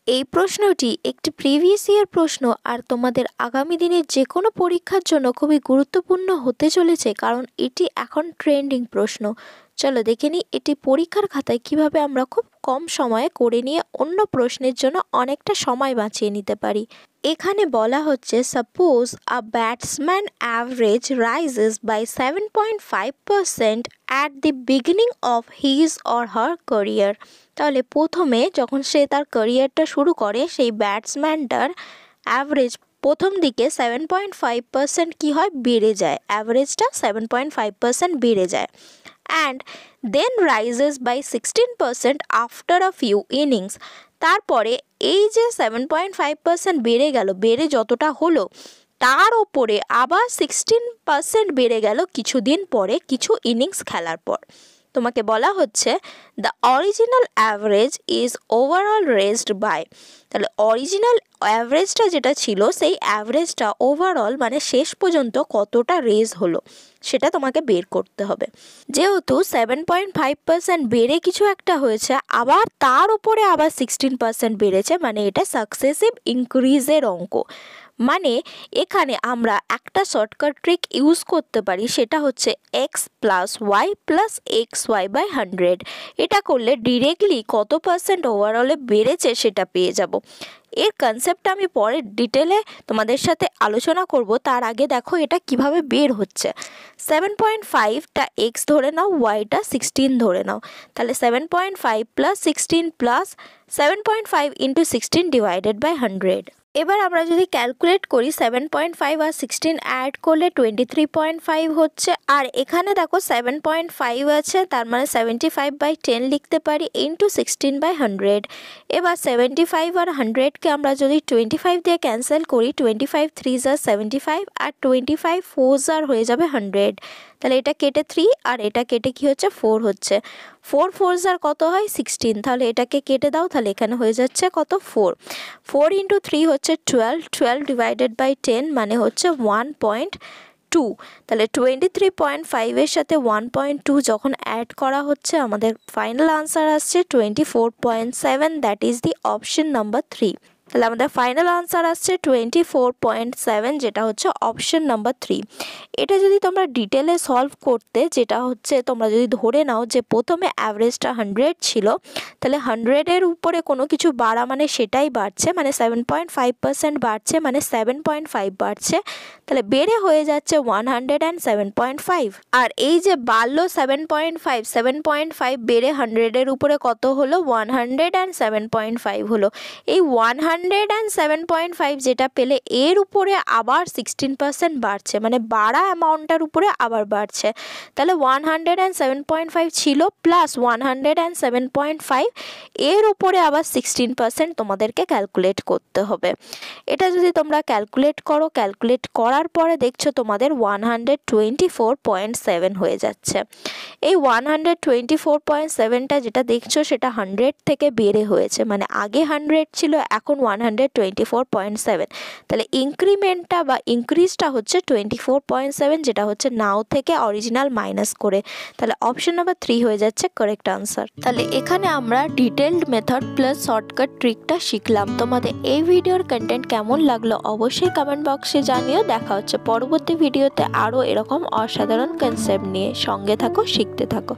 এই প্রশ্নটি একটি প্রিভিয়াস ইয়ার প্রশ্ন আর তোমাদের আগামী দিনের যে কোনো পরীক্ষার জন্য খুবই গুরুত্বপূর্ণ হতে চলেছে, কারণ এটি এখন ট্রেন্ডিং প্রশ্ন। চলো দেখে নিই এটি পরীক্ষার খাতায় কিভাবে আমরা খুব কম সময়ে করে নিয়ে অন্য প্রশ্নের জন্য অনেকটা সময় বাঁচিয়ে নিতে পারি। এখানে বলা হচ্ছে suppose a batsman average rises by 7.5% at the beginning of his or her career. তাহলে প্রথমে যখন সে তার ক্যারিয়ারটা শুরু করে সেই ব্যাটসম্যানটার অ্যাভারেজ প্রথম দিকে 7.5% কী হয়, বেড়ে যায়, অ্যাভারেজটা 7.5% বেড়ে যায়। And then rises by 16% after a few innings. তারপরে এই যে 7.5% বেড়ে গেল, বেড়ে যতটা হলো তার ওপরে আবার 16% বেড়ে গেল কিছুদিন পরে, কিছু ইনিংস খেলার পর। তোমাকে বলা হচ্ছে the original average is overall raised by. তাহলে অরিজিনাল অ্যাভারেজটা যেটা ছিল সেই অ্যাভারেজটা ওভারঅল মানে শেষ পর্যন্ত কতটা রেজ হলো সেটা তোমাকে বের করতে হবে। যেহেতু 7.5% বেড়ে কিছু একটা হয়েছে, আবার তার উপরে আবার 16% বেড়েছে, মানে এটা সাকসেসিভ ইনক্রিজের অঙ্ক। মানে এখানে আমরা একটা শর্টকাট ট্রিক ইউজ করতে পারি, সেটা হচ্ছে x plus Y plus X Y by 100। এটা করলে ডিরেক্টলি কত পার্সেন্ট ওভারঅলে বেড়েছে সেটা পেয়ে যাব। এর কনসেপ্টটা আমি পরে ডিটেলে তোমাদের সাথে আলোচনা করব, তার আগে দেখো এটা কিভাবে বের হচ্ছে। 7.5টা এক্স ধরে নাও, ওয়াইটা 16 ধরে নাও। তাহলে 7.5 plus 16 plus 7.5 into 16 divided by 100। এবার আমরা যদি ক্যালকুলেট করি 7.5 আর 16 অ্যাড করলে 23.5 হচ্ছে। আর এখানে দেখো 7.5 আছে, তার মানে 75/10 লিখতে পারি ইন্টু 16/100। এবার 75 আর 100কে আমরা যদি 25 দিয়ে ক্যান্সেল করি, 25 3 আর 75 আর 25 4 আর হয়ে যাবে 100। তাহলে এটা কেটে 3 আর এটা কেটে কি হচ্ছে 4 হচ্ছে। 4 4 আর কত হয় 16। তাহলে এটাকে কেটে দাও, তাহলে এখানে হয়ে যাচ্ছে কত 4। 4 ইন্টু 3 হচ্ছে 12, 12 ডিভাইডেড বাই 10 মানে হচ্ছে 1.2। তাহলে 23.5 এর সাথে 1.2 যখন অ্যাড করা হচ্ছে আমাদের ফাইনাল আনসার আসছে 24.7, that is the option number 3। তাহলে আমাদের ফাইনাল আনসার আসছে 24.7, যেটা হচ্ছে অপশন নাম্বার 3। এটা যদি তোমরা ডিটেলে সলভ করতে, যেটা হচ্ছে তোমরা যদি ধরে নাও যে প্রথমে অ্যাভারেজটা 100 ছিল, তাহলে 100-এর উপরে কোনো কিছু বাড়া মানে সেটাই বাড়ছে, মানে 7.5% বাড়ছে, মানে 7.5 বাড়ছে, তাহলে বেড়ে হয়ে যাচ্ছে 107.5। আর এই যে বাড়লো 7.5 বেড়ে 100-এর উপরে কত হলো 107.5 হলো। এই 107.5 যেটা পেলে এর উপরে আবার 16% বাড়ছে, মানে বাড়া অ্যামাউন্টটার উপরে আবার বাড়ছে। তাহলে 107.5 ছিল প্লাস 107.5 এর উপরে আবার 16% তোমাদেরকে ক্যালকুলেট করতে হবে। এটা যদি তোমরা ক্যালকুলেট করো, ক্যালকুলেট করার পরে দেখছো তোমাদের 124.7 হয়ে যাচ্ছে। এই 124.7টা যেটা দেখছো সেটা 100 থেকে বেড়ে হয়েছে, মানে আগে 100 ছিল, এখন 124.7। তাহলে ইনক্রিমেন্টটা বা ইনক্রিজটা হচ্ছে 24.7, যেটা হচ্ছে নাও থেকে অরিজিনাল মাইনাস করে। তাহলে অপশন নাম্বার 3 হয়ে যাচ্ছে কারেক্ট আনসার। তাহলে এখানে আমরা ডিটেলড মেথড প্লাস শর্টকাট ট্রিকটা শিখলাম। তোমাদের এই ভিডিওর কন্টেন্ট কেমন লাগলো অবশ্যই কমেন্ট বক্সে জানিও। দেখা হচ্ছে পরবর্তী ভিডিওতে আরও এরকম অসাধারণ কনসেপ্ট নিয়ে। সঙ্গে থাকো, শিখতে থাকো।